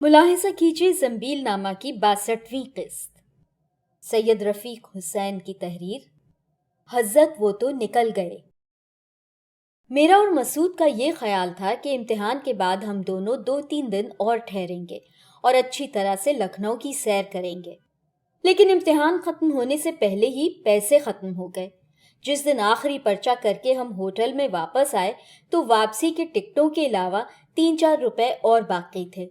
मुलाहिज़ा कीजिए ज़ंबील नामा की 62वीं किस्त। सैयद रफ़ीक हुसैन की तहरीर। हज़रत वो तो निकल गए। मेरा और मसूद का ये ख्याल था कि इम्तिहान के बाद हम दोनों 2-3 दिन और ठहरेंगे और अच्छी तरह से लखनऊ की सैर करेंगे। लेकिन इम्तिहान ख़त्म होने से पहले ही पैसे ख़त्म हो गए। जिस दिन आखिरी पर्चा करके हम होटल में वापस आए तो वापसी के टिकटों के अलावा 3-4 रुपए और बाकी थे।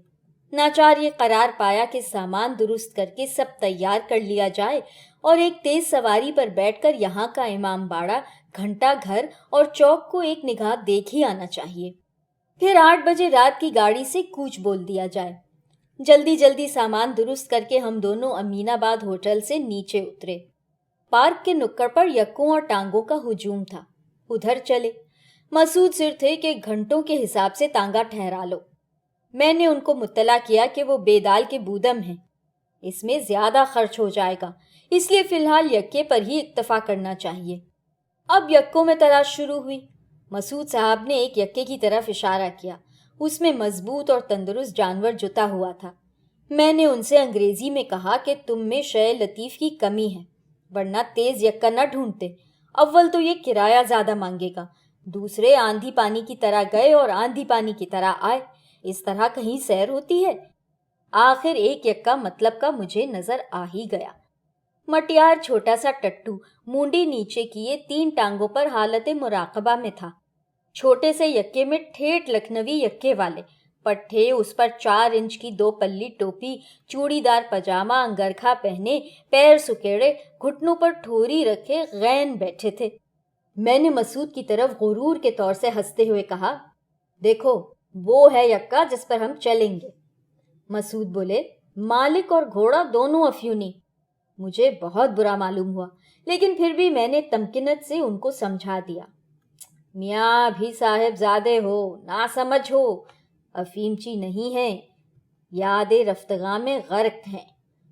नाचार ये करार पाया कि सामान दुरुस्त करके सब तैयार कर लिया जाए और एक तेज सवारी पर बैठकर यहाँ का इमाम बाड़ा, घंटा घर और चौक को एक निगाह देख ही आना चाहिए। फिर 8 बजे रात की गाड़ी से कूच बोल दिया जाए। जल्दी जल्दी सामान दुरुस्त करके हम दोनों अमीनाबाद होटल से नीचे उतरे। पार्क के नुक्कड़ पर यक्कों और टांगों का हुजूम था। उधर चले। मसूद सिर थे कि घंटों के हिसाब से तांगा ठहरा लो। मैंने उनको मुत्तला किया कि वो बेदाल के बूदम हैं, इसमें ज्यादा खर्च हो जाएगा, इसलिए फिलहाल यक्के पर ही इक्तफा करना चाहिए। अब यक्कों में तलाश शुरू हुई। मसूद साहब ने एक यक्के की तरफ इशारा किया। उसमें मजबूत और तंदुरुस्त जानवर जुता हुआ था। मैंने उनसे अंग्रेजी में कहा कि तुम में शय लतीफ की कमी है, वरना तेज यक्का न ढूंढते। अव्वल तो ये किराया ज्यादा मांगेगा, दूसरे आंधी पानी की तरह गए और आंधी पानी की तरह आए। इस तरह कहीं सैर होती है? आखिर एक यक्का मतलब का मुझे नजर आ ही गया। मटियार छोटा सा टट्टू मुंडी नीचे किए 3 टांगों पर हालत मुराकबा में था। छोटे से यक्के में ठेठ लखनवी यक्के वाले पट्टे, उस पर 4 इंच की 2 पल्ली टोपी, चूड़ीदार पजामा, अंगरखा पहने, पैर सुकेड़े, घुटनों पर ठोरी रखे गैन बैठे थे। मैंने मसूद की तरफ गुरूर के तौर से हंसते हुए कहा, देखो वो है यक्का जिस पर हम चलेंगे। मसूद बोले, मालिक और घोड़ा दोनों अफ्यूनी। मुझे बहुत बुरा मालूम हुआ, लेकिन फिर भी मैंने तमकिनत से उनको समझा दिया। मियाँ भी साहिबजादे हो, ना समझ हो, अफीमची नहीं है, यादें रफ्तगा में गर्क हैं,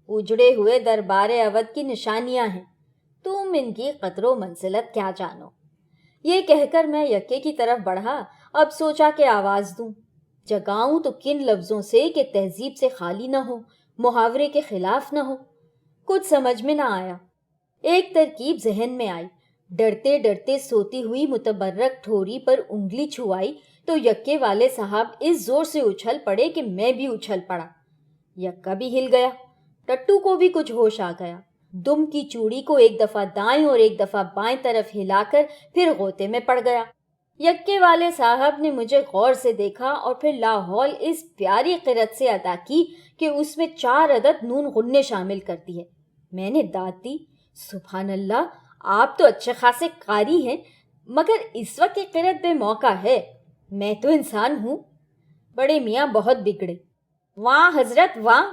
उजड़े हुए दरबार अवध की निशानियां हैं, तुम इनकी कदरो मंजिलत क्या जानो। ये कहकर मैं यक्के की तरफ बढ़ा। अब सोचा कि आवाज दूं, जगाऊं तो किन लफ्जों से कि तहजीब से खाली न हो, मुहावरे के खिलाफ न हो। कुछ समझ में ना आया। एक तरकीब जहन में आई। डरते डरते सोती हुई मुतबर्रक ठोरी पर उंगली छुआई तो यक्के वाले साहब इस जोर से उछल पड़े कि मैं भी उछल पड़ा। यक्का भी हिल गया। टट्टू को भी कुछ होश आ गया। दुम की चूड़ी को एक दफा दाएं और एक दफा बाएं तरफ हिलाकर फिर गोते में पड़ गया। यक्के वाले साहब ने मुझे गौर से देखा और फिर लाहौल इस प्यारी किरत से अदा की कि उसमें 4 अदद नून गुन्ने शामिल करती है। मैंने दाद दी, सुभान अल्लाह, आप तो अच्छे खासे कारी हैं, मगर इस वक्त ये किरत बेमौका है। मैं तो इंसान हूँ। बड़े मियाँ बहुत बिगड़े। वाह हजरत वाह,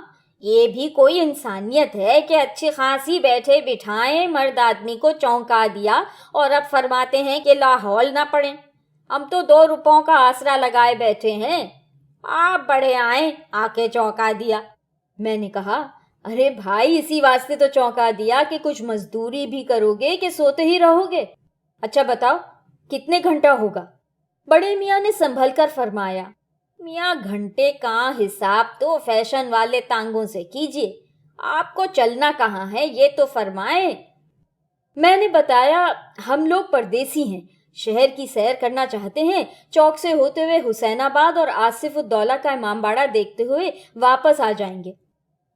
ये भी कोई इंसानियत है कि अच्छी खासी बैठे बिठाए मर्द आदमी को चौंका दिया और अब फरमाते हैं कि लाहौल ना पड़े। हम तो 2 रुपयों का आसरा लगाए बैठे हैं, आप बड़े आए आके चौंका दिया। मैंने कहा, अरे भाई, इसी वास्ते तो चौंका दिया कि कुछ मजदूरी भी करोगे कि सोते ही रहोगे। अच्छा बताओ, कितने घंटा होगा? बड़े मियाँ ने संभल कर फरमाया, मियाँ घंटे का हिसाब तो फैशन वाले तांगों से कीजिए, आपको चलना कहाँ है ये तो फरमाए। मैंने बताया, हम लोग परदेसी हैं, शहर की सैर करना चाहते हैं, चौक से होते हुए हुसैनाबाद और आसिफुद्दौला का इमामबाड़ा देखते हुए वापस आ जाएंगे।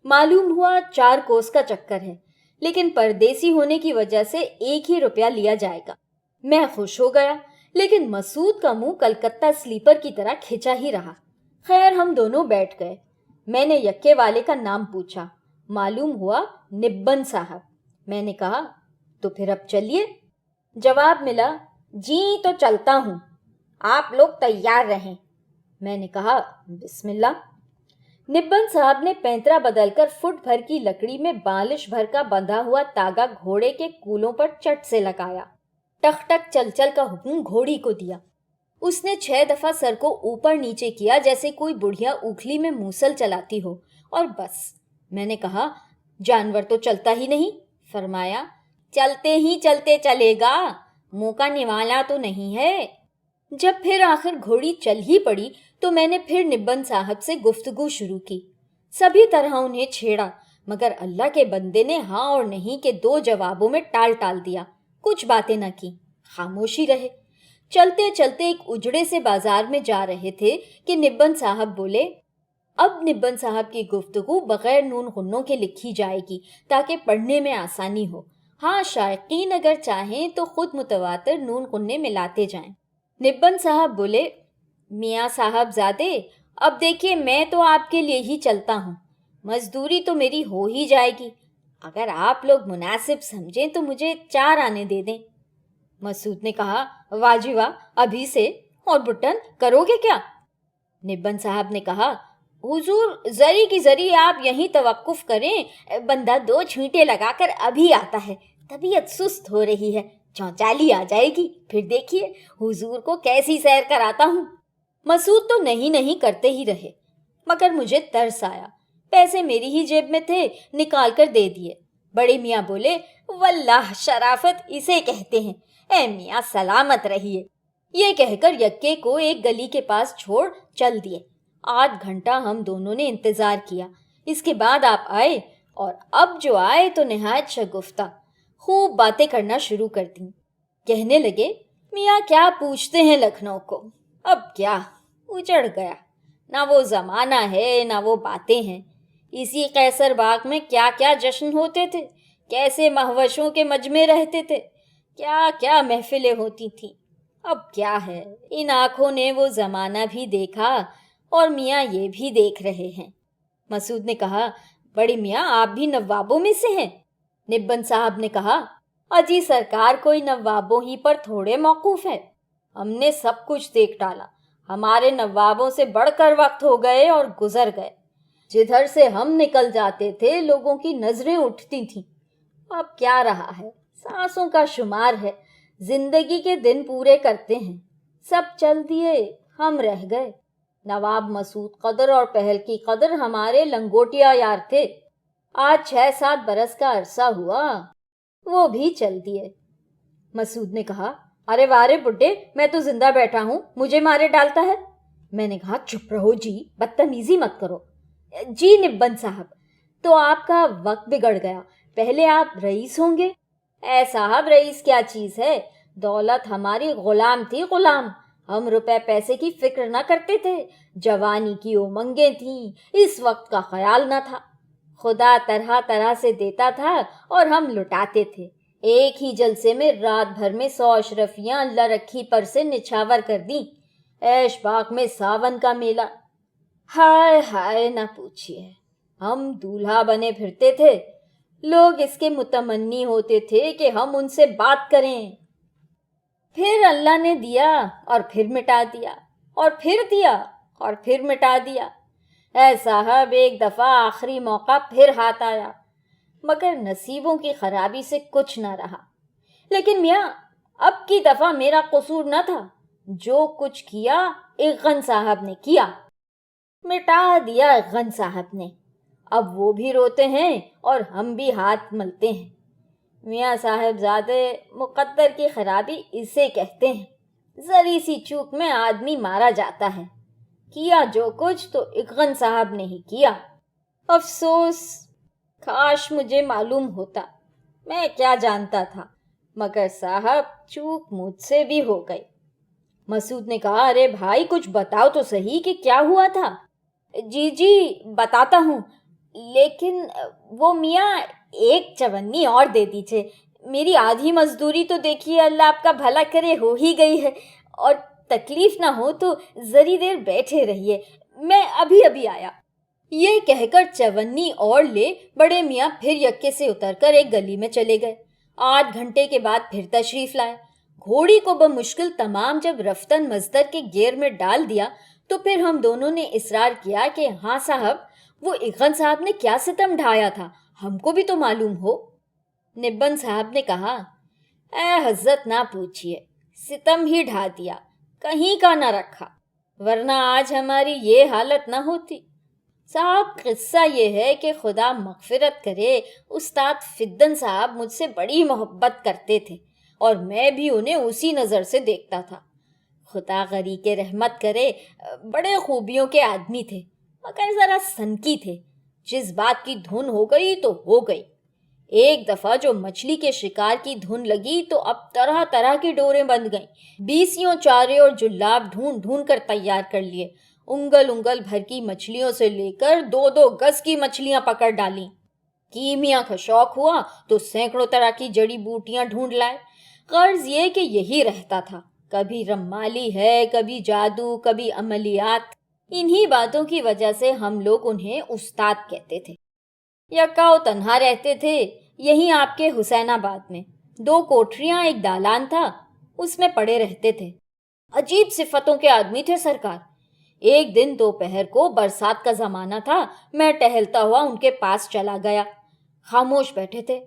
मालूम हुआ 4 कोस का चक्कर है, लेकिन परदेसी होने की वजह से 1 ही रुपया लिया जाएगा। मैं खुश हो गया, लेकिन मसूद का मुंह कलकत्ता स्लीपर की तरह खिंचा ही रहा। खैर, हम दोनों बैठ गए। मैंने यक्के वाले का नाम पूछा। मालूम हुआ निब्बन साहब। मैंने कहा, तो फिर अब चलिए। जवाब मिला, जी तो चलता हूं, आप लोग तैयार रहें। मैंने कहा, बिस्मिल्लाह। निब्बन साहब ने पैंतरा बदलकर फुट भर की लकड़ी में बालिश भर का बंधा हुआ तागा घोड़े के कूलों पर चट से लगाया। टक टक चल चल का हुक्म घोड़ी को दिया। उसने 6 दफा सर को ऊपर नीचे किया जैसे कोई बुढ़िया उखली में मूसल चलाती हो, और बस। मैंने कहा, जानवर तो चलता ही नहीं। फरमाया, चलते ही चलते चलेगा, मुंह का निवाला तो नहीं है। जब फिर आखिर घोड़ी चल ही पड़ी तो मैंने फिर निब्बन साहब से गुफ्तगू शुरू की। सभी तरह उन्हें छेड़ा, मगर अल्लाह के बंदे ने हाँ और नहीं के 2 जवाबों में टाल टाल दिया। कुछ बातें न की, खामोशी रहे। चलते चलते एक उजड़े से बाजार में जा रहे थे कि निब्बन साहब बोले, अब निब्बन साहब की गुफ्तगू बगैर नून गुन्नों के लिखी जाएगी ताकि पढ़ने में आसानी हो। हाँ, शायकीन अगर चाहें तो खुद मुतवातिर नून गुन्ने मिलाते जाएं। निब्बन साहब बोले, मियाँ साहबजादे, अब देखिए मैं तो आपके लिए ही चलता हूँ, मजदूरी तो मेरी हो ही जाएगी। अगर आप लोग मुनासिब समझें तो मुझे 4 आने दे दें। मसूद ने कहा, वाह जी वाह, अभी से? और बुट्टन करोगे क्या? निब्बन साहब ने कहा, हुजूर जरी की जरी आप यहीं तवक्कुफ करें, बंदा 2 छींटे लगाकर अभी आता है। तबीयत सुस्त हो रही है, चौचाली आ जाएगी, फिर देखिए हुजूर को कैसी सैर कराता हूँ। मसूद तो नहीं नहीं करते ही रहे, मगर मुझे तरस आया। पैसे मेरी ही जेब में थे, निकाल कर दे दिए। बड़े मियाँ बोले, वल्लाह शराफत इसे कहते हैं। ए मियाँ सलामत रहिए। ये कहकर यक्के को एक गली के पास छोड़ चल दिए। 8 घंटा हम दोनों ने इंतजार किया। इसके बाद आप आए, और अब जो आए तो निहायत शगुफ्ता, खूब बातें करना शुरू कर दी। कहने लगे, मियाँ क्या पूछते हैं लखनऊ को, अब क्या उजड़ गया, ना वो जमाना है ना वो बातें हैं। इसी कैसर बाग में क्या क्या जश्न होते थे, कैसे महवशों के मजमे रहते थे, क्या क्या महफिलें होती थीं। अब क्या है, इन आँखों ने वो जमाना भी देखा और मियाँ ये भी देख रहे हैं। मसूद ने कहा, बड़ी मियाँ आप भी नवाबों में से हैं? निब्बन साहब ने कहा, अजी सरकार कोई नवाबों ही पर थोड़े मौकूफ है। हमने सब कुछ देख डाला, हमारे नवाबों से बढ़कर वक्त हो गए और गुजर गए। जिधर से हम निकल जाते थे लोगों की नजरें उठती थीं। अब क्या रहा है, सांसों का शुमार है, जिंदगी के दिन पूरे करते हैं। सब चल दिए, हम रह गए। नवाब मसूद कदर और पहल की कदर हमारे लंगोटिया यार थे। आज 6-7 बरस का अरसा हुआ, वो भी चल दिए। मसूद ने कहा, अरे वारे बुड्ढे, मैं तो जिंदा बैठा हूं, मुझे मारे डालता है। मैंने कहा, चुप रहो जी, बदतमीजी मत करो। जी निब्बन साहब, तो आपका वक्त बिगड़ गया, पहले आप रईस होंगे। ऐ साहब, रईस क्या चीज है, दौलत हमारी गुलाम थी, गुलाम। हम रुपए पैसे की फिक्र न करते थे, जवानी की उमंगें थीं, इस वक्त का ख्याल न था। खुदा तरह तरह से देता था और हम लुटाते थे। एक ही जलसे में रात भर में 100 अशरफियां अल्लाह रखी पर से निछावर कर दी। ऐश बाग में सावन का मेला, हाय हाय ना पूछिए। हम दूल्हा बने फिरते थे, लोग इसके मुतमन्नी होते थे कि हम उनसे बात करें। फिर अल्लाह ने दिया और फिर मिटा दिया, और फिर दिया और फिर मिटा दिया। ऐ साहब, एक दफा आखिरी मौका फिर हाथ आया, मगर नसीबों की खराबी से कुछ न रहा। लेकिन मियाँ, अब की दफा मेरा कसूर न था। जो कुछ किया इग़्ग़न साहब ने किया, मिटा दिया इग़्ग़न साहब ने। अब वो भी रोते हैं और हम भी हाथ मलते हैं। मियाँ साहबजादे, मुक़द्दर की खराबी इसे कहते हैं। जरी सी चूक में आदमी मारा जाता है। किया जो कुछ तो इग़्ग़न साहब ने ही किया। अफसोस, काश मुझे मालूम होता। मैं क्या जानता था, मगर साहब चूक मुझसे भी हो गई। मसूद ने कहा, अरे भाई कुछ बताओ तो सही कि क्या हुआ था। जी जी बताता हूँ, लेकिन वो मियाँ एक चवन्नी और दे दीजिए। मेरी आधी मजदूरी तो देखिए, अल्लाह आपका भला करे, हो ही गई है। और तकलीफ ना हो तो जरी देर बैठे रहिए, मैं अभी अभी आया। ये कहकर चवन्नी और ले बड़े मियाँ फिर यक्के से उतरकर एक गली में चले गए। 8 घंटे के बाद फिर तशरीफ लाए। घोड़ी को बमुश्किल तमाम जब रफ्तन मजदर के गेर में डाल दिया तो फिर हम दोनों ने इसरार किया कि हाँ साहब, वो इग़्ग़न साहब ने क्या सितम ढाया था, हमको भी तो मालूम हो। निब्बन साहब ने कहा, ऐ हज़रत ना पूछिए, सितम ही ढा दिया, कहीं का ना रखा, वरना आज हमारी ये हालत ना होती। साहब किस्सा ये है कि खुदा मग़फ़िरत करे, उस्ताद फिद्दन साहब मुझसे बड़ी मोहब्बत करते थे और मैं भी उन्हें उसी नज़र से देखता था। खुदा गरी के रहमत करे, बड़े खूबियों के आदमी थे, मगर ज़रा सनकी थे। जिस बात की धुन हो गई तो हो गई। एक दफा जो मछली के शिकार की धुन लगी तो अब तरह तरह की डोरें बंध गईं। बीसियों चारे और जुल्लाब ढूंढ ढूंढ कर तैयार कर लिए। उंगल उंगल भर की मछलियों से लेकर 2-2 गज की मछलियां पकड़ डाली। कीमिया का शौक हुआ तो सैकड़ों तरह की जड़ी बूटियां ढूंढ लाए। कर्ज ये कि यही रहता था, कभी रम्माली है, कभी जादू, कभी अमलियात। इन्हीं बातों की वजह से हम लोग उन्हें उस्ताद कहते थे। यक्का तन्हा रहते थे यहीं आपके हुसैनाबाद में। 2 कोठरियां, एक दालान था, उसमें पड़े रहते थे। अजीब सिफतों के आदमी थे सरकार। एक दिन दोपहर को, बरसात का जमाना था, मैं टहलता हुआ उनके पास चला गया। खामोश बैठे थे।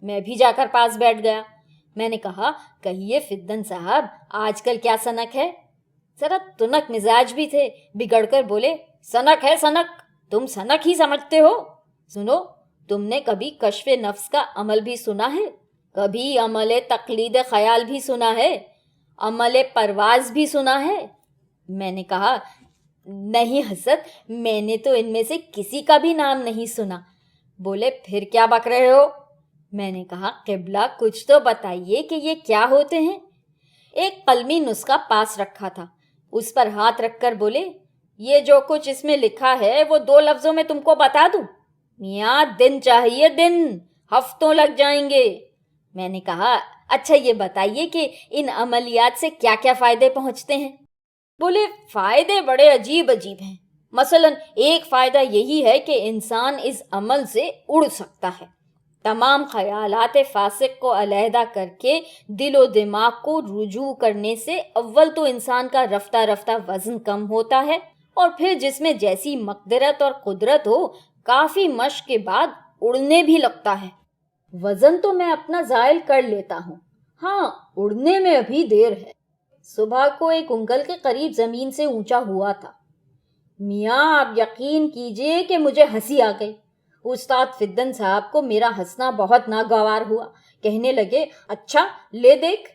मैं भी जाकर पास बैठ गया। मैंने कहा, कहिए फिद्दन साहब, आजकल क्या सनक है? जरा तुनक मिजाज भी थे। बिगड़कर बोले, सनक है सनक, तुम सनक ही समझते हो। सुनो, तुमने कभी कश्फ नफ्स का अमल भी सुना है? कभी अमल तकलीद ख्याल भी सुना है? अमल परवाज भी सुना है? मैंने कहा, नहीं हज़रत, मैंने तो इनमें से किसी का भी नाम नहीं सुना। बोले, फिर क्या बक रहे हो? मैंने कहा, क़िबला कुछ तो बताइए कि ये क्या होते हैं। एक कलमी नुस्खा पास रखा था, उस पर हाथ रखकर बोले, ये जो कुछ इसमें लिखा है वो 2 लफ्जों में तुमको बता दूं? मियाँ, दिन चाहिए, दिन, हफ्तों लग जाएंगे। मैंने कहा, अच्छा ये बताइए कि इन अमलियात से क्या क्या फायदे पहुंचते हैं? बोले, फायदे बड़े अजीब अजीब हैं। मसलन एक फायदा यही है कि इंसान इस अमल से उड़ सकता है। तमाम ख्यालात फासिक को अलहदा करके दिल व दिमाग को रुजू करने से अव्वल तो इंसान का रफ्ता रफ्ता वजन कम होता है, और फिर जिसमें जैसी मकदरत और कुदरत हो, काफी मश्क के बाद उड़ने भी लगता है। वजन तो मैं अपना जायल कर लेता हूँ, हाँ, उड़ने में अभी देर है। सुबह को एक उंगल के करीब जमीन से ऊंचा हुआ था। मियाँ, आप यकीन कीजिए कि मुझे हंसी आ गई। उस्ताद फिद्दन साहब को मेरा हंसना बहुत नागवार हुआ। कहने लगे, अच्छा ले देख।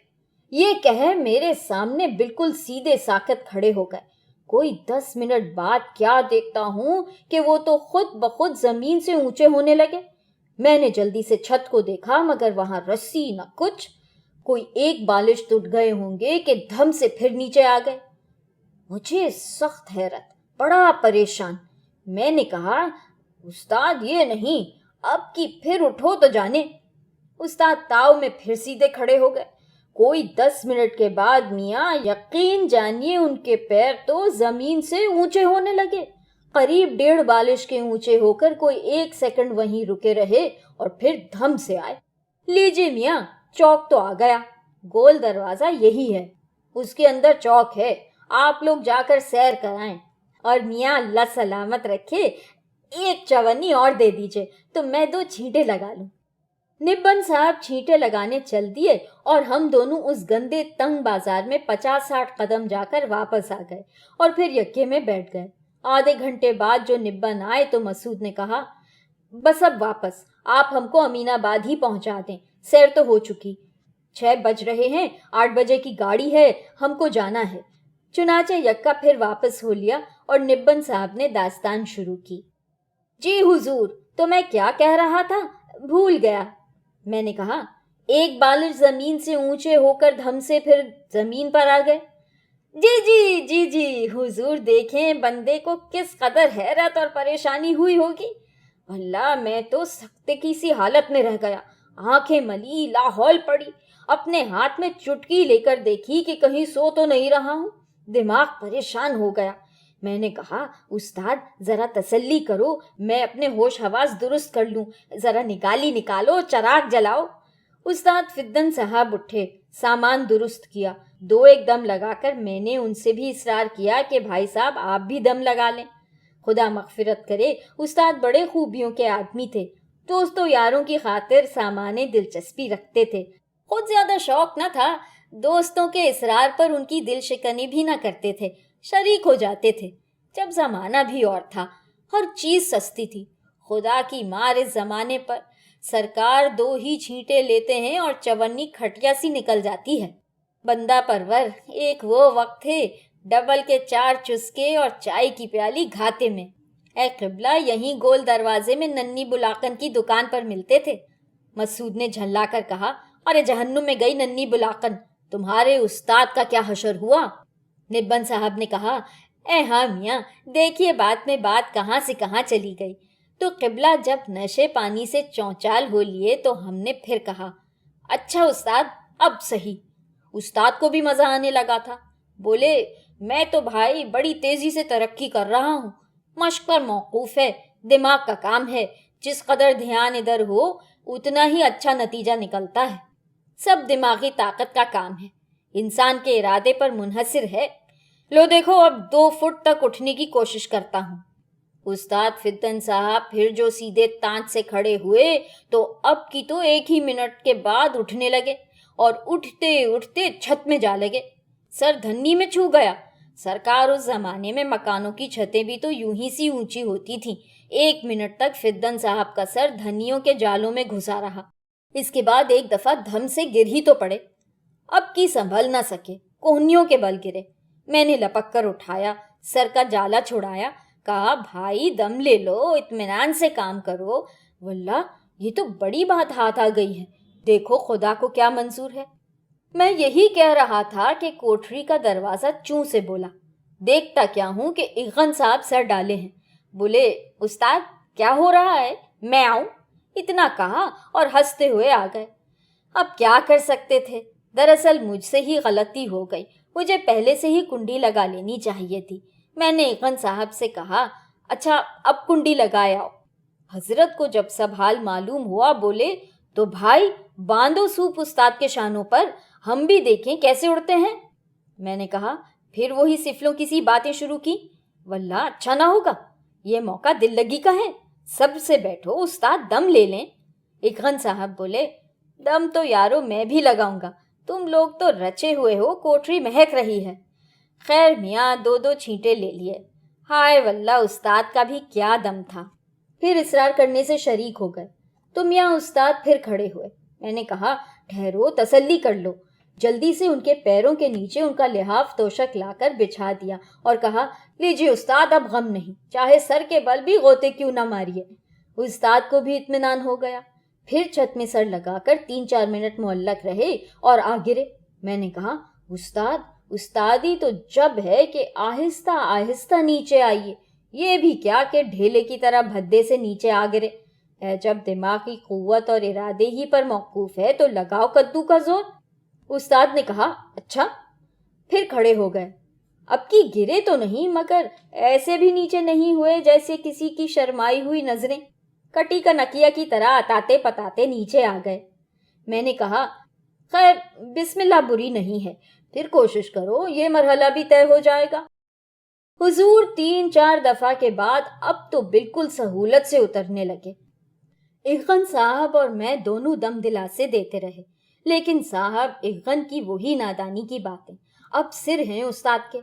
ये कहे मेरे सामने बिल्कुल सीधे साकत खड़े हो गए। कोई 10 मिनट बाद क्या देखता हूं कि वो तो खुद ब खुद जमीन से ऊंचे होने लगे। मैंने जल्दी से छत को देखा, मगर वहां रस्सी न कुछ। कोई एक बालिश टूट गए होंगे कि धम से फिर नीचे आ गए। मुझे सख्त हैरत, बड़ा परेशान। मैंने कहा, उस्ताद ये नहीं, अब की फिर उठो तो जाने। उस्ताद ताव में फिर सीधे खड़े हो गए। कोई 10 मिनट के बाद मियाँ, यकीन जानिए, उनके पैर तो जमीन से ऊंचे होने लगे। करीब 1.5 बालिश के ऊंचे होकर कोई 1 सेकंड वहीं रुके रहे और फिर धम से आए। लीजिए मियाँ, चौक तो आ गया। गोल दरवाजा यही है, उसके अंदर चौक है, आप लोग जाकर सैर कराएं। और मियाँ, अल्लाह सलामत रखे, एक चवन्नी और दे दीजिए तो मैं 2 छींटे लगा लूं। निब्बन साहब छींटे लगाने चल दिए और हम दोनों उस गंदे तंग बाजार में 50-60 कदम जाकर वापस आ गए और फिर यक्के में बैठ गए। आधे घंटे बाद जो निब्बन आए तो मसूद ने कहा, बस अब वापस, आप हमको अमीनाबाद ही पहुंचा दें, सैर तो हो चुकी। 6 बज रहे हैं, 8 बजे की गाड़ी है, हमको जाना है। चुनाचे यक्का फिर वापस हो लिया और निब्बन साहब ने दास्तान शुरू की। जी हुजूर, तो मैं क्या कह रहा था, भूल गया। मैंने कहा, 1 बालिश जमीन से ऊंचे होकर धम से फिर जमीन पर आ गए। जी जी जी जी, हुजूर देखें बंदे को किस कदर हैरत और परेशानी हुई होगी। अल्लाह, मैं तो सख्ते की सी हालत में रह गया। आंखें मली, लाहौल पड़ी, अपने हाथ में चुटकी लेकर देखी कि कहीं सो तो नहीं रहा हूं। दिमाग परेशान हो गया। मैंने कहा, उस्ताद जरा तसल्ली करो, मैं अपने होश हवास दुरुस्त कर लूं, जरा निकाली निकालो, चराग जलाओ। उस्ताद फिद्दन साहब उठे, सामान दुरुस्त किया। 2-1 दम लगाकर मैंने उनसे भी इसरार किया कि भाई साहब आप भी दम लगा लें। खुदा मगफिरत करे, उस्ताद बड़े खूबियों के आदमी थे। दोस्तों यारों की खातिर सामाने दिलचस्पी रखते थे। खुद ज्यादा शौक न था, दोस्तों के इसरार पर उनकी दिल शिकनी भी न करते थे, शरीक हो जाते थे। जब जमाना भी और था, हर चीज सस्ती थी। खुदा की मार, इस जमाने पर सरकार 2 ही छींटे लेते हैं और चवन्नी खटिया सी निकल जाती है। बंदा परवर, एक वो वक्त थे, डबल के 4 चुस्के और चाय की प्याली घाते में। اے قبلہ یہیں گول دروازے میں ننھی بلاقن کی دکان پر ملتے تھے۔ مسعود نے جھلا کر کہا، ارے جہنم میں گئی ننھی بلاقن، تمہارے استاد کا کیا حشر ہوا؟ نبن صاحب نے کہا، اے ہاں میاں، دیکھیے بات میں بات کہاں سے کہاں چلی گئی۔ تو قبلہ جب نشے پانی سے چونچال ہو لیے تو ہم نے پھر کہا، اچھا استاد اب صحیح۔ استاد کو بھی مزہ آنے لگا تھا، بولے، میں تو بھائی بڑی تیزی سے ترقی کر رہا ہوں، مشق پر موقوف ہے، دماغ کا کام ہے، جس قدر دھیان ادھر ہو اتنا ہی اچھا نتیجہ نکلتا ہے، سب دماغی طاقت کا کام ہے، انسان کے ارادے پر منحصر ہے۔ لو دیکھو اب 2 فٹ تک اٹھنے کی کوشش کرتا ہوں۔ استاد فتن صاحب پھر جو سیدھے تانچ سے کھڑے ہوئے تو اب کی تو 1 ہی منٹ کے بعد اٹھنے لگے اور اٹھتے اٹھتے چھت میں جا لگے۔ سر دھنی میں چھو گیا۔ سرکار اس زمانے میں مکانوں کی چھتیں بھی تو یوں ہی سی اونچی ہوتی تھیں۔ 1 منٹ تک فدن صاحب کا سر دھنیوں کے جالوں میں گھسا رہا۔ اس کے بعد ایک دفعہ دھم سے گر ہی تو پڑے۔ اب کی سنبھل نہ سکے، کوہنیوں کے بل گرے۔ میں نے لپک کر اٹھایا، سر کا جالا چھڑایا، کہا، بھائی دم لے لو، اطمینان سے کام کرو، واللہ یہ تو بڑی بات ہاتھ آ گئی ہے، دیکھو خدا کو کیا منظور ہے۔ میں یہی کہہ رہا تھا کہ کوٹری کا دروازہ چوں سے بولا۔ دیکھتا کیا ہوں کہ اغن صاحب سر ڈالے ہیں۔ بولے، استاد کیا ہو رہا ہے، میں آؤں؟ اتنا کہا اور ہنستے ہوئے آ گئے۔ اب کیا کر سکتے تھے، دراصل مجھ سے ہی غلطی ہو گئی، مجھے پہلے سے ہی کنڈی لگا لینی چاہیے تھی۔ میں نے اغن صاحب سے کہا، اچھا اب کنڈی لگائے آؤ۔ حضرت کو جب سب حال معلوم ہوا بولے، تو بھائی باندھو سوپ استاد کے شانوں پر، ہم بھی دیکھیں کیسے اڑتے ہیں۔ میں نے کہا، پھر وہی سفلوں کی سی باتیں شروع کی۔ واللہ اچھا نہ ہوگا، یہ موقع دل لگی کا ہے، سب سے بیٹھو استاد دم لے لیں۔ اغن صاحب بولے، دم تو یارو میں بھی لگاؤں گا، تم لوگ تو رچے ہوئے ہو، کوٹری مہک رہی ہے۔ خیر میاں 2 چھینٹے لے لیے۔ ہائے واللہ استاد کا بھی کیا دم تھا۔ پھر اصرار کرنے سے شریک ہو گئے تو میاں استاد پھر کھڑے ہوئے۔ میں نے کہا، ٹھہرو، تسلی کر لو۔ جلدی سے ان کے پیروں کے نیچے ان کا لحاف توشک لا کر بچھا دیا اور کہا، لیجیے استاد اب غم نہیں، چاہے سر کے بل بھی غوطے کیوں نہ ماریے۔ استاد کو بھی اطمینان ہو گیا۔ پھر چھت میں سر لگا کر 3-4 منٹ معلق رہے اور آ گرے۔ میں نے کہا، استادی تو جب ہے کہ آہستہ آہستہ نیچے آئیے، یہ بھی کیا کہ ڈھیلے کی طرح بھدے سے نیچے آ گرے۔ جب دماغ کی قوت اور ارادے ہی پر موقوف ہے تو لگاؤ کدو کا زور۔ استاد نے کہا، اچھا۔ پھر کھڑے ہو گئے۔ اب کی گرے تو نہیں، مگر ایسے بھی نیچے نہیں ہوئے جیسے کسی کی شرمائی ہوئی نظریں، کٹی کا نکیا کی طرح اتاتے پتاتے نیچے آ گئے۔ میں نے کہا، خیر بسم اللہ بری نہیں ہے، پھر کوشش کرو، یہ مرحلہ بھی طے ہو جائے گا۔ حضور 3-4 دفعہ کے بعد اب تو بالکل سہولت سے اترنے لگے۔ اغن صاحب اور میں دونوں دم دلاسے دیتے رہے، لیکن صاحب اغن کی وہی نادانی کی باتیں، اب سر ہیں استاد کے۔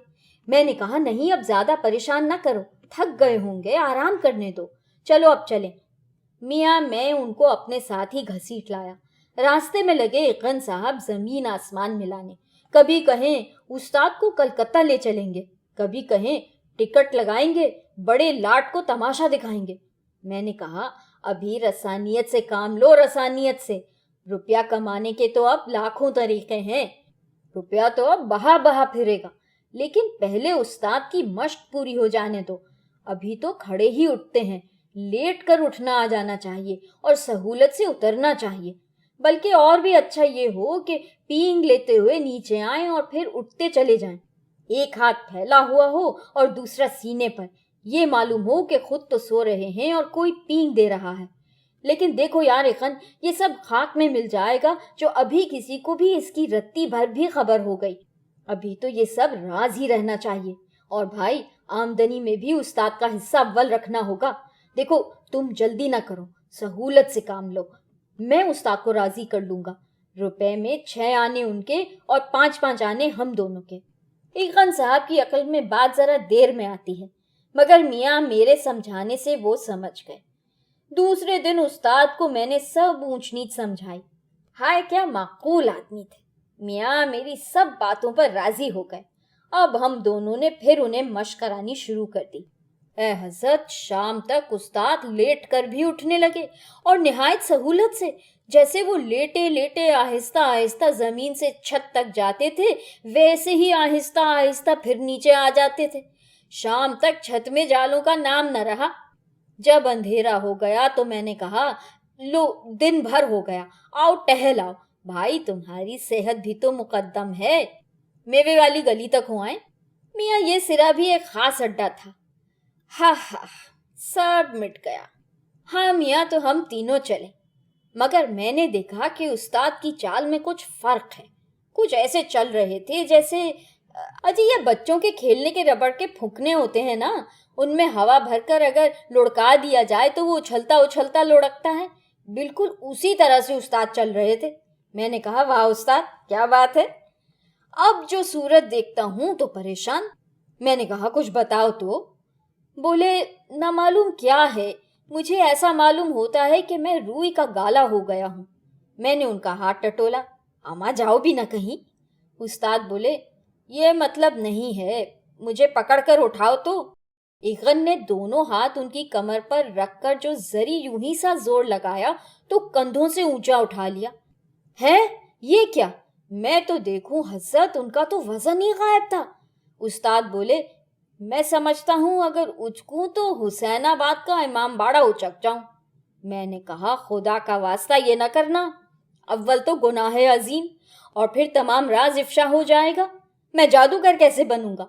میں نے کہا، نہیں اب زیادہ پریشان نہ کرو، تھک گئے ہوں گے، آرام کرنے دو، چلو اب چلیں۔ میاں میں ان کو اپنے ساتھ ہی گھسیٹ لایا۔ راستے میں لگے اغن صاحب زمین آسمان ملانے، کبھی کہیں استاد کو کلکتہ لے چلیں گے، کبھی کہیں ٹکٹ لگائیں گے، بڑے لاٹ کو تماشا دکھائیں گے۔ میں نے کہا، ابھی رسانیت سے کام لو، رسانیت سے، روپیہ کمانے کے تو اب لاکھوں طریقے ہیں، روپیہ تو اب بہا بہا پھرے گا، لیکن پہلے استاد کی مشق پوری ہو جانے دو۔ ابھی تو کھڑے ہی اٹھتے ہیں، لیٹ کر اٹھنا آ جانا چاہیے اور سہولت سے اترنا چاہیے، بلکہ اور بھی اچھا یہ ہو کہ پینگ لیتے ہوئے نیچے آئیں اور پھر اٹھتے چلے جائیں، ایک ہاتھ پھیلا ہوا ہو اور دوسرا سینے پر، یہ معلوم ہو کہ خود تو سو رہے ہیں اور کوئی پینگ دے رہا ہے۔ لیکن دیکھو یار اخن، یہ سب خاک میں مل جائے گا جو ابھی کسی کو بھی اس کی رتی بھر بھی خبر ہو گئی۔ ابھی تو یہ سب راز ہی رہنا چاہیے، اور بھائی آمدنی میں بھی استاد کا حصہ اول رکھنا ہوگا۔ دیکھو تم جلدی نہ کرو، سہولت سے کام لو، میں استاد کو راضی کر لوں گا، روپے میں 6 آنے ان کے اور 5-5 آنے ہم دونوں کے۔ اغن صاحب کی عقل میں بات ذرا دیر میں آتی ہے، مگر میاں میرے سمجھانے سے وہ سمجھ گئے۔ دوسرے دن استاد کو میں نے سب اونچ نیچ سمجھائی۔ ہائے کیا معقول آدمی تھے، میاں میری سب باتوں پر راضی ہو گئے۔ اب ہم دونوں نے پھر انہیں مشق کرانی شروع کر دی۔ اے حضرت، شام تک استاد لیٹ کر بھی اٹھنے لگے اور نہایت سہولت سے، جیسے وہ لیٹے لیٹے آہستہ آہستہ زمین سے چھت تک جاتے تھے ویسے ہی آہستہ آہستہ پھر نیچے آ جاتے تھے۔ شام تک چھت میں جالوں کا نام نہ رہا۔ جب اندھیرا ہو گیا تو میں نے کہا، لو دن بھر ہو گیا، آؤ ٹہل آؤ، بھائی تمہاری صحت بھی تو مقدم ہے، میوے والی گلی تک ہو آئیں۔ میاں یہ سرا بھی ایک خاص اڈا تھا۔ ہاں ہاں، سب مٹ گیا۔ ہاں میاں، تو ہم تینوں چلے، مگر میں نے دیکھا کہ استاد کی چال میں کچھ فرق ہے۔ کچھ ایسے چل رہے تھے جیسے اجی یہ بچوں کے کھیلنے کے ربڑ کے پھونکنے ہوتے ہیں نا، ان میں ہوا بھر کر اگر لڑکا دیا جائے تو وہ اچھلتا اچھلتا لڑکتا ہے، بالکل اسی طرح سے استاد چل رہے تھے۔ میں نے کہا، واہ استاد، کیا بات ہے! اب جو صورت دیکھتا ہوں تو پریشان۔ میں نے کہا، کچھ بتاؤ تو۔ بولے، نہ معلوم کیا ہے، مجھے ایسا معلوم ہوتا ہے کہ میں روئی کا گالا ہو گیا ہوں۔ میں نے ان کا ہاتھ ٹٹولا، اما جاؤ بھی نہ کہیں۔ استاد بولے، یہ مطلب نہیں ہے، مجھے پکڑ کر اٹھاؤ تو۔ ایغن نے دونوں ہاتھ ان کی کمر پر رکھ کر جو ذری یوں ہی سا زور لگایا تو کندھوں سے اونچا اٹھا لیا۔ ہے یہ کیا؟ میں تو دیکھوں حضرت، ان کا تو وزن ہی غائب تھا۔ استاد بولے، میں سمجھتا ہوں اگر اچکوں تو حسین آباد کا امام باڑہ اچک جاؤں۔ میں نے کہا، خدا کا واسطہ یہ نہ کرنا، اول تو گناہ عظیم اور پھر تمام راز افشا ہو جائے گا، میں جادوگر کیسے بنوں گا؟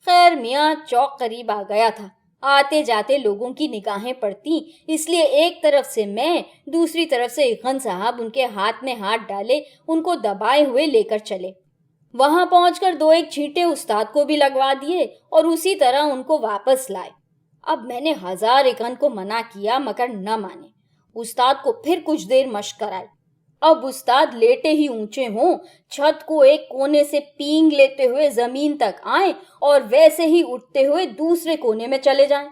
خیر میاں، چوک قریب آ گیا تھا، آتے جاتے لوگوں کی نگاہیں پڑتی، اس لیے ایک طرف سے میں، دوسری طرف سے ایغن صاحب ان کے ہاتھ میں ہاتھ ڈالے ان کو دبائے ہوئے لے کر چلے۔ وہاں پہنچ کر دو ایک چھینٹے استاد کو بھی لگوا دیے اور اسی طرح ان کو واپس لائے۔ اب میں نے ہزار ایغن کو منع کیا مگر نہ مانے۔ استاد کو پھر کچھ دیر مشق کرائی۔ اب استاد لیٹے ہی اونچے ہوں، چھت کو ایک کونے سے پینگ لیتے ہوئے زمین تک آئیں اور ویسے ہی اٹھتے ہوئے دوسرے کونے میں چلے جائیں۔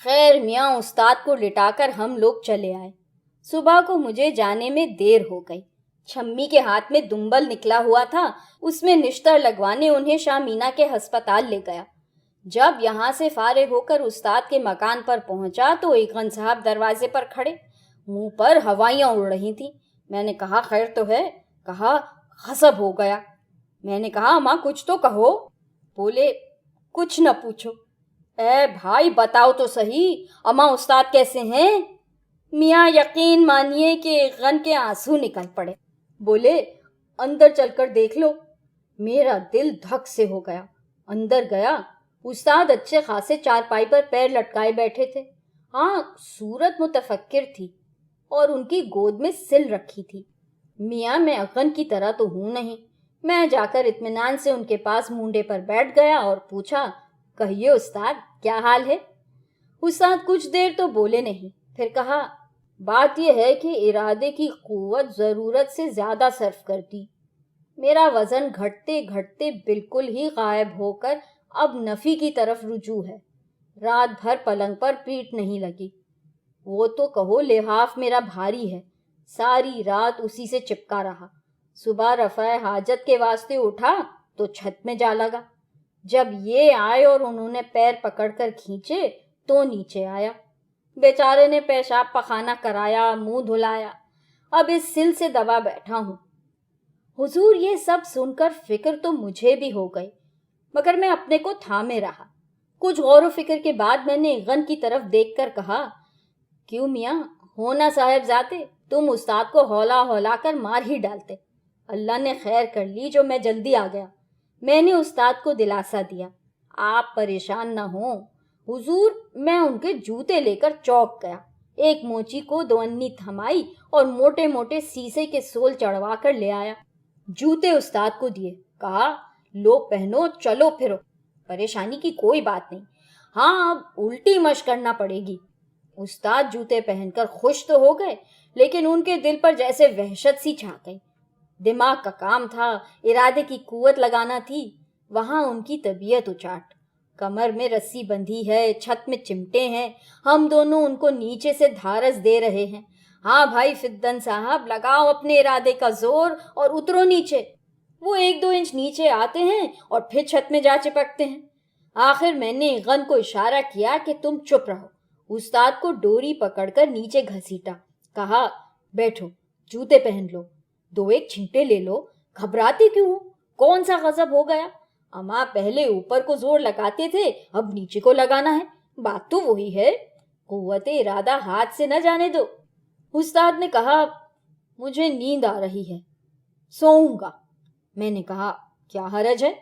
خیر میاں، استاد کو لٹا کر ہم لوگ چلے آئے۔ صبح کو مجھے جانے میں دیر ہو گئی۔ چھمی کے ہاتھ میں دمبل نکلا ہوا تھا، اس میں نشتر لگوانے انہیں شاہ مینا کے ہسپتال لے گیا۔ جب یہاں سے فارغ ہو کر استاد کے مکان پر پہنچا تو ایغن صاحب دروازے پر کھڑے، منہ پر ہوائیاں اڑ رہی تھیں۔ میں نے کہا، خیر تو ہے؟ کہا، غصب ہو گیا۔ میں نے کہا، ماں کچھ تو کہو۔ بولے، کچھ نہ پوچھو۔ اے بھائی بتاؤ تو صحیح، اماں استاد کیسے ہیں؟ میاں یقین مانیے کہ ایغن کے آنسو نکل پڑے۔ بولے، اندر چل کر دیکھ لو۔ میرا دل دھک سے ہو گیا۔ اندر گیا، استاد اچھے خاصے چارپائی پر پیر لٹکائے بیٹھے تھے۔ ہاں، صورت متفکر تھی اور ان کی گود میں سل رکھی تھی۔ میاں میں ایغن کی طرح تو ہوں نہیں۔ میں جا کر اطمینان سے ان کے پاس مونڈے پر بیٹھ گیا اور پوچھا، کہیے استاد، کیا حال ہے؟ استاد کچھ دیر تو بولے نہیں، پھر کہا، بات یہ ہے کہ ارادے کی قوت ضرورت سے زیادہ صرف کرتی۔ میرا وزن گھٹتے گھٹتے بالکل ہی غائب ہو کر اب نفی کی طرف رجوع ہے۔ رات بھر پلنگ پر پیٹ نہیں لگی۔ وہ تو کہو لحاف میرا بھاری ہے، ساری رات اسی سے چپکا رہا۔ صبح رفع حاجت کے واسطے اٹھا تو چھت میں جا لگا۔ جب یہ آئے اور انہوں نے پیر پکڑ کر کھینچے تو نیچے آیا۔ بیچارے نے پیشاب پخانہ کرایا، منہ دھلایا، اب اس سل سے دبا بیٹھا ہوں۔ حضور، یہ سب سن کر فکر تو مجھے بھی ہو گئی، مگر میں اپنے کو تھامے رہا۔ کچھ غور و فکر کے بعد میں نے ایغن کی طرف دیکھ کر کہا، کیوں میاں، ہونا صاحب ذاتے، تم استاد کو ہولا ہولا کر مار ہی ڈالتے۔ اللہ نے خیر کر لی جو میں جلدی آ گیا۔ میں نے استاد کو دلاسا دیا، آپ پریشان نہ ہوں حضور۔ میں ان کے جوتے لے کر چوک گیا، ایک موچی کو دوانی تھمائی اور موٹے موٹے سیسے کے سول چڑھوا کر لے آیا۔ جوتے استاد کو دیے، کہا، لو پہنو، چلو پھرو، پریشانی کی کوئی بات نہیں، ہاں اب الٹی مشق کرنا پڑے گی۔ استاد جوتے پہن کر خوش تو ہو گئے، لیکن ان کے دل پر جیسے وحشت سی چھا گئی۔ دماغ کا کام تھا، ارادے کی قوت لگانا تھی، وہاں ان کی طبیعت اچاٹ۔ کمر میں رسی بندھی ہے، چھت میں چمٹے ہیں، ہم دونوں ان کو نیچے سے دھارس دے رہے ہیں۔ ہاں بھائی فدن صاحب، لگاؤ اپنے ارادے کا زور اور اترو نیچے۔ وہ 1-2 انچ نیچے آتے ہیں اور پھر چھت میں جا چپکتے ہیں۔ आखिर मैंने इगन को इशारा किया कि तुम चुप रहो। उस्ताद को डोरी पकड़कर नीचे घसीटा, कहा बैठो, जूते पहन लो, 2-1 छींटे ले लो, घबराती क्यों हो? कौन सा गजब हो गया? अम्मा पहले ऊपर को जोर लगाते थे, अब नीचे को लगाना है। बात तो वही है, कुव्वते इरादा हाथ से न जाने दो। उस्ताद ने कहा मुझे नींद आ रही है, सोऊंगा। मैंने कहा क्या हरज है?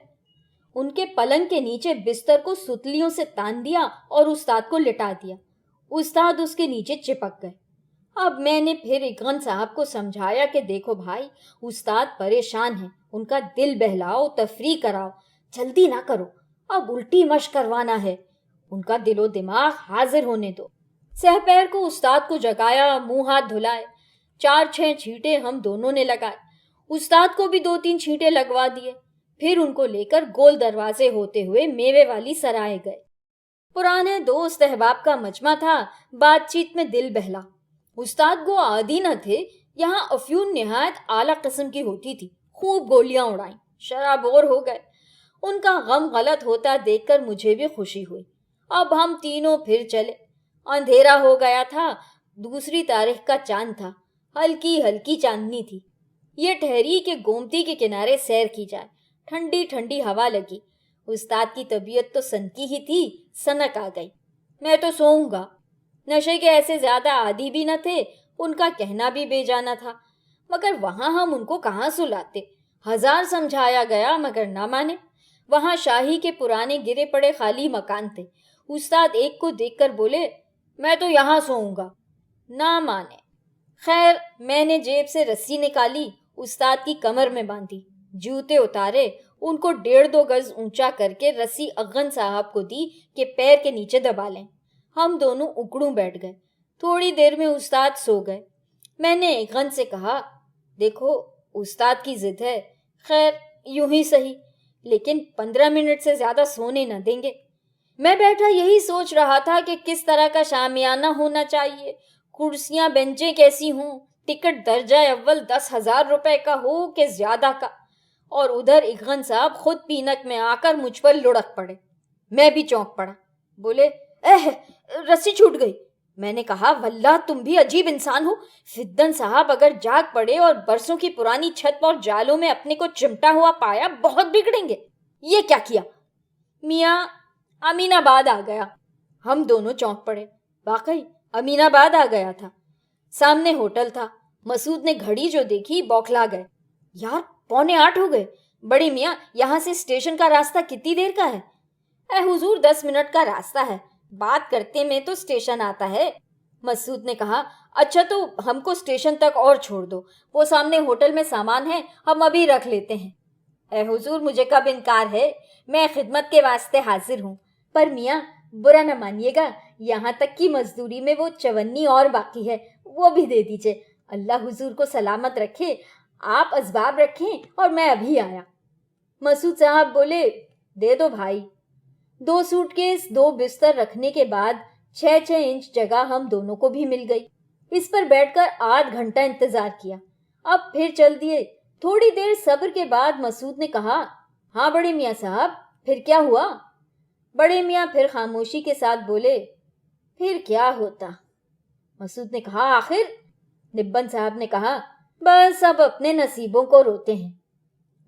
उनके पलंग के नीचे बिस्तर को सुतलियों से तान दिया और उस्ताद को लिटा दिया। उस्ताद उसके नीचे चिपक गए। अब मैंने फिर इगन साहब को समझाया कि देखो भाई, उस्ताद परेशान है, उनका दिल बहलाओ, तफरी कराओ, जल्दी ना करो, अब उल्टी मश्क करवाना है, उनका दिलो दिमाग हाजिर होने दो। सहपैर को उस्ताद को जगाया, मुंह हाथ धुलाए, 4-6 छींटे हम दोनों ने लगाए। उस्ताद को भी 2-3 छींटे लगवा दिए। फिर उनको लेकर गोल दरवाजे होते हुए मेवे वाली सराय गए। पुराने दोस्त अहबाब का मजमा था, बातचीत में दिल बहला। उस्ताद को आदी न थे, यहाँ अफ्यून निहायत आला किस्म की होती थी। खूब गोलियां उड़ाई, शराबोर हो गए। उनका गम गलत होता देखकर मुझे भी खुशी हुई। अब हम तीनों फिर चले। अंधेरा हो गया था, दूसरी तारीख का चांद था, हल्की हल्की चांदनी थी। ये ठहरी कि गोमती के किनारे सैर की जाए। ठंडी ठंडी हवा लगी। उस्ताद की तबीयत तो सनकी ही थी, सनक आ गई। मैं तो सोऊंगा। नशे के ऐसे ज्यादा आदी भी न थे, उनका कहना भी बेजाना था, मगर वहां हम उनको कहाँ सुलाते। 1000 समझाया गया मगर ना माने। वहां शाही के पुराने गिरे पड़े खाली मकान थे। उस्ताद एक को देखकर बोले मैं तो यहाँ सोऊंगा। ना माने। खैर मैंने जेब से रस्सी निकाली, उस्ताद की कमर में बांधी, जूते उतारे, उनको 1.5-2 गज ऊंचा करके रस्सी अगन साहब को दी कि पैर के नीचे दबा लें। हम दोनों उकड़ू बैठ गए। थोड़ी देर में उस्ताद सो गए। मैंने अगन से कहा देखो, उस्ताद की जिद है, खैर यूं ही सही, लेकिन 15 मिनट से ज्यादा सोने न देंगे। मैं बैठा यही सोच रहा था कि किस तरह का शामियाना होना चाहिए, कुर्सियां बेंचें कैसी हों, टिकट दर्जा अव्वल 10,000 रुपए का हो कि ज्यादा का। और उधर इगन साहब खुद पीनक में आकर मुझ पर लुढ़क पड़े। मैं भी चौंक पड़ा। बोले रस्सी छूट गई। मैंने कहा वल्लाह तुम भी अजीब इंसान हो। फिद्दन साहब अगर जाग पड़े और बरसों की पुरानी छत और जालों में अपने को चिमटा हुआ पाया, बहुत बिगड़ेंगे। ये क्या किया? मियाँ अमीनाबाद आ गया। हम दोनों चौंक पड़े। वाकई अमीनाबाद आ गया था। सामने होटल था। मसूद ने घड़ी जो देखी, बौखला गए। यार 7:45 हो गए। बड़ी मियाँ, यहाँ से स्टेशन का रास्ता कितनी देर का है? हुजूर 10 मिनट का रास्ता है, बात करते में तो स्टेशन आता है। मसूद ने कहा अच्छा तो हमको स्टेशन तक और छोड़ दो, वो सामने होटल में सामान है, हम अभी रख लेते हैं। हुजूर मुझे कब इनकार है, मैं खिदमत के वास्ते हाजिर हूँ। पर मियाँ बुरा न मानिएगा, यहाँ तक की मजदूरी में वो 54 और बाकी है, वो भी दे दीजिए। अल्लाह हुजूर को सलामत रखे, आप असबाब रखें और मैं अभी आया। मसूद साहब बोले दे दो भाई। 2 सूटकेस, 2 बिस्तर रखने के बाद 6-6 इंच जगह हम दोनों को भी मिल गई। इस पर बैठकर 8 घंटा इंतजार किया। अब फिर चल दिए। थोड़ी देर सब्र के बाद मसूद ने कहा हाँ बड़े मियाँ साहब, फिर क्या हुआ? बड़े मियाँ फिर खामोशी के साथ बोले फिर क्या होता? मसूद ने कहा आखिर? निब्बन साहब ने कहा बस अब अपने नसीबों को रोते हैं।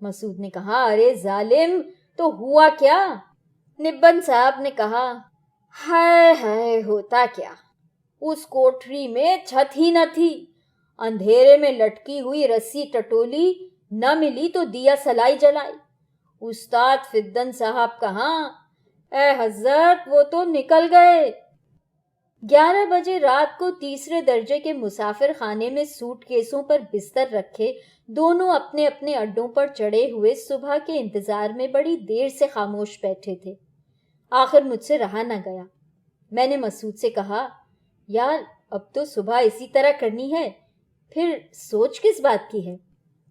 मसूद ने कहा अरे जालिम, तो हुआ क्या? निब्बन साहब ने कहा हाय हाय, होता क्या, उस कोठरी में छत ही न थी। अंधेरे में लटकी हुई रस्सी टटोली, न मिली तो दिया सलाई जलाई। उस्ताद फिद्दन साहब कहाँ? हजरत वो तो निकल गए। 11 बजे रात को तीसरे दर्जे के मुसाफिर खाने में सूटकेसों पर बिस्तर रखे दोनों अपने अपने अड्डों पर चढ़े हुए सुबह के इंतजार में बड़ी देर से खामोश बैठे थे। आखिर मुझसे रहा न गया। मैंने मसूद से कहा यार अब तो सुबह इसी तरह करनी है, फिर सोच किस बात की है?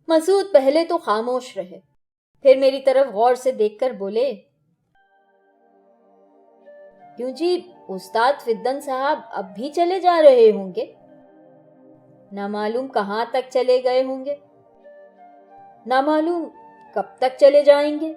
मसूद पहले तो खामोश रहे, फिर मेरी तरफ गौर से देखकर बोले क्यों जी, उस्ताद फिद्दन साहब अब भी चले जा रहे होंगे? ना मालूम कहाँ तक चले गए होंगे, ना मालूम कब तक चले जाएंगे।